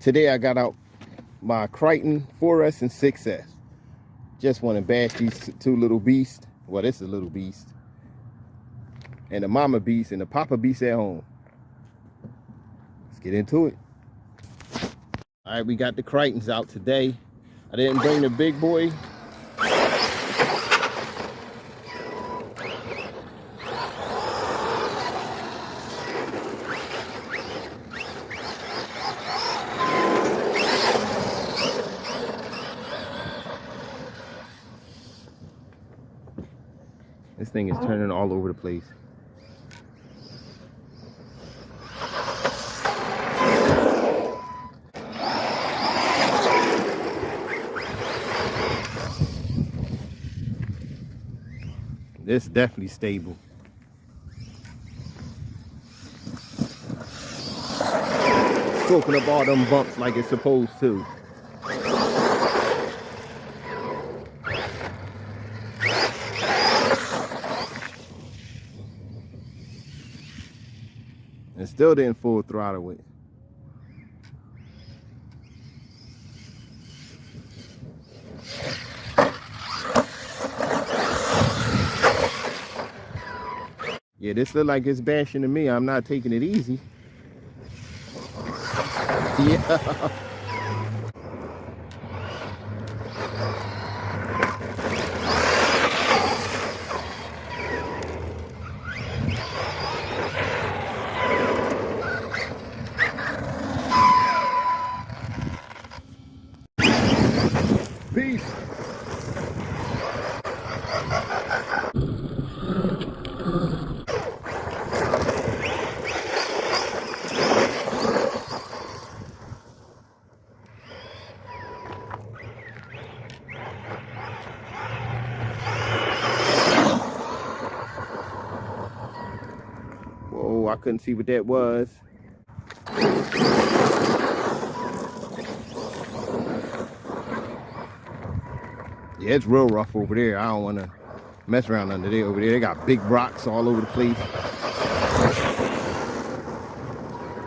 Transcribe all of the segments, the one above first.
Today I got out my Kraton 4S and 6S. Just want to bash these two little beasts. Well, this is a little beast. And the mama beast and the papa beast at home. Let's get into it. All right, we got the Kratons out today. I didn't bring the big boy. This thing is turning all over the place. This is definitely stable. Soaking up all them bumps like it's supposed to. And still didn't full throttle it. Yeah, this look like it's bashing to me. I'm not taking it easy. Yeah. Peace. Whoa, I couldn't see what that was. Yeah, it's real rough over there. I don't want to mess around under there. Over there, they got big rocks all over the place.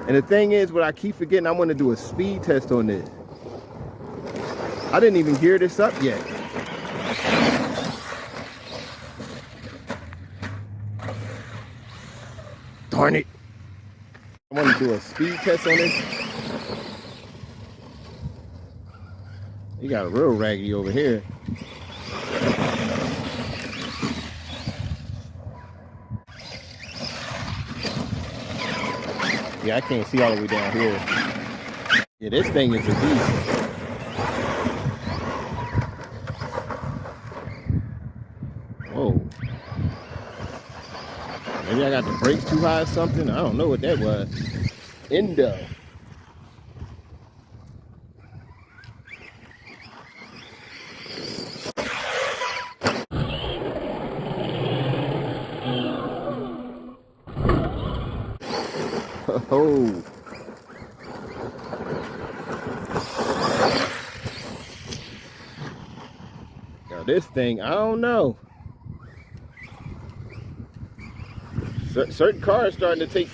And the thing is, what I keep forgetting, I want to do a speed test on this. I didn't even gear this up yet. Darn it. I want to do a speed test on this. You got a real raggedy over here. Yeah, I can't see all the way down here. Yeah, this thing is a beast. Whoa. Maybe I got the brakes too high or something. I don't know what that was. Endo. Oh. Now this thing, I don't know. Certain cars starting to take.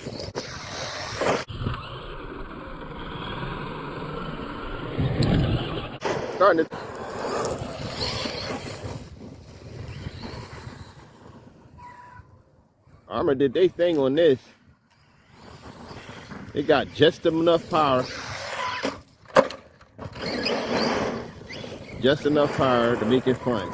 Arrma did their thing on this. It got just enough power. Just enough power to make it fun.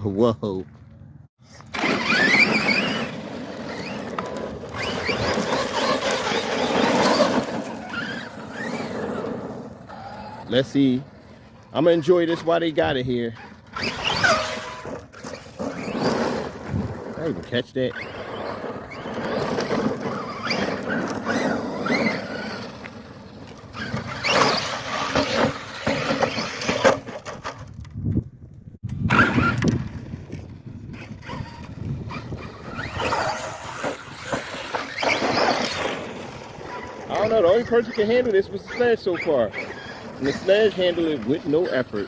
Whoa. Let's see. I'm gonna enjoy this while they got it here. I even catch that. know, the only person who can handle this was the sledge so far. And the sledge handled it with no effort.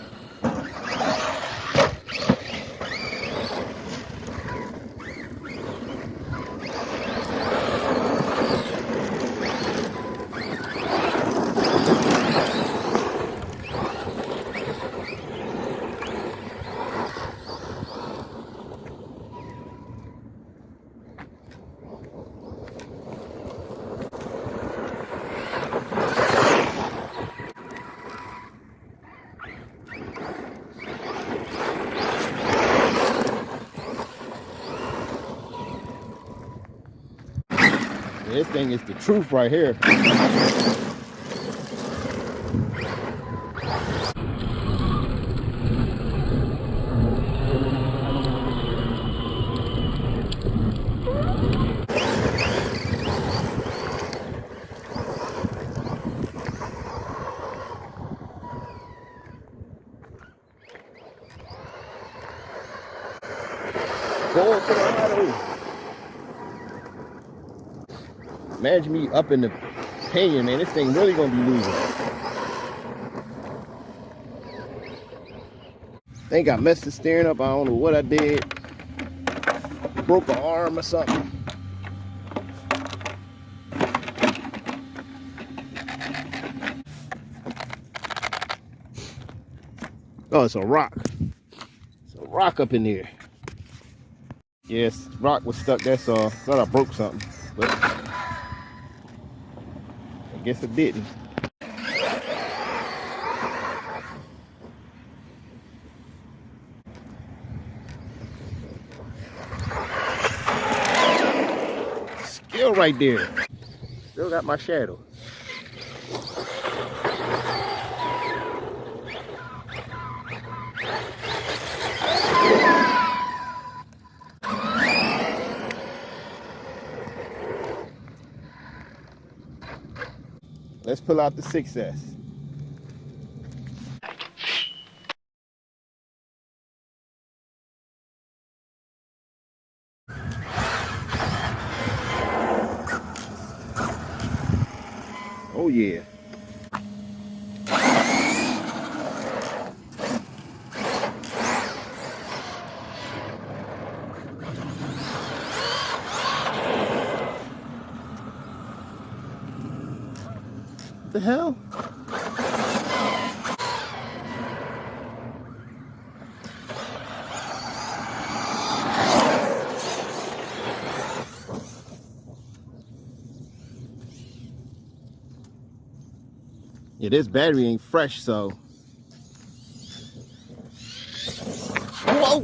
This thing is the truth right here. Imagine me up in the canyon, man. This thing really gonna be losing. Think I messed the steering up. I don't know what I did. Broke an arm or something. Oh, it's a rock. It's a rock up in there. Yes, rock was stuck. That's all. Thought I broke something, but I guess it didn't. Still right there. Still got my shadow. Let's pull out the 6S. Oh yeah. What the hell? Yeah, this battery ain't fresh, so. Whoa!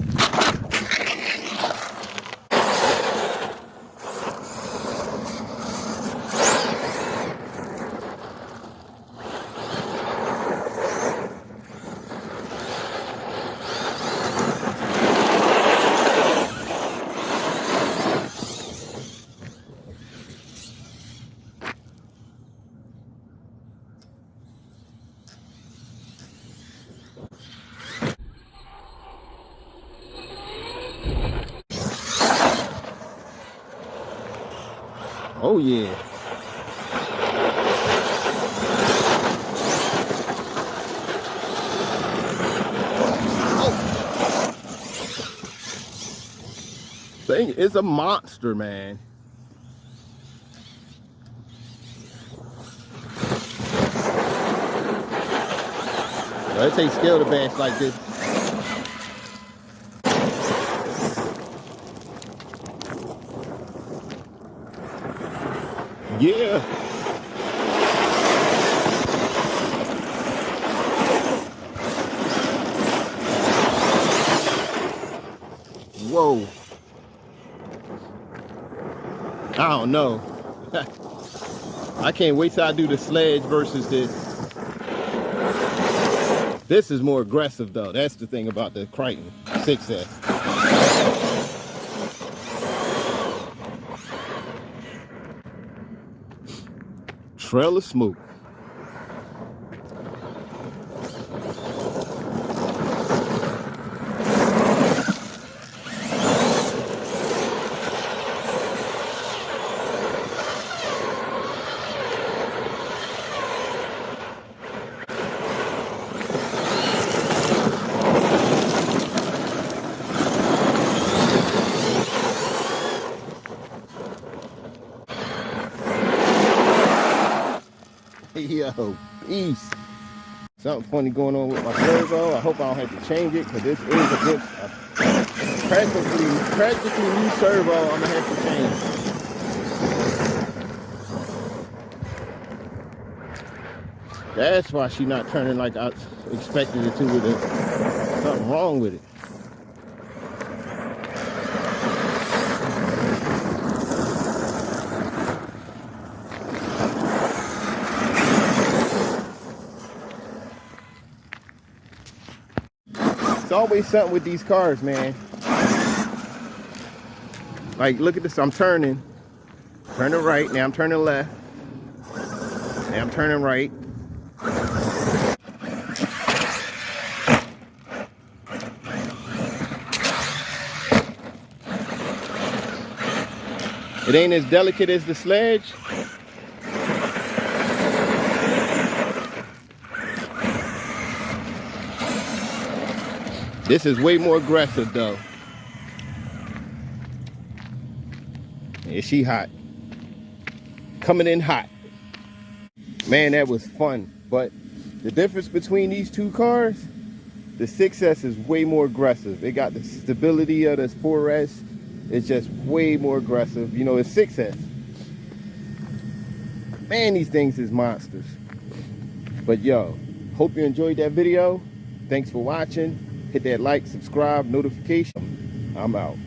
Oh yeah. Oh. Thing is a monster, man. Well, it takes skill to bash like this. Yeah. Whoa. I don't know. I can't wait till I do the sledge versus this. This is more aggressive though. That's the thing about the Kraton 6S. Trail of smoke. Yo, peace. Something funny going on with my servo. I hope I don't have to change it, because this is a good, practically new servo. I'm gonna have to change. That's why she's not turning like I expected it to. With it, something wrong with it. It's always something with these cars, man. Like, look at this. I'm turning right. Now I'm turning left. Now I'm turning right. It ain't as delicate as the sledge. This is way more aggressive though. Is she hot? Coming in hot. Man, that was fun. But the difference between these two cars, the 6S is way more aggressive. It got the stability of this 4S. It's just way more aggressive. You know, it's 6S. Man, these things is monsters. But yo, hope you enjoyed that video. Thanks for watching. Hit that like, subscribe, notification. I'm out.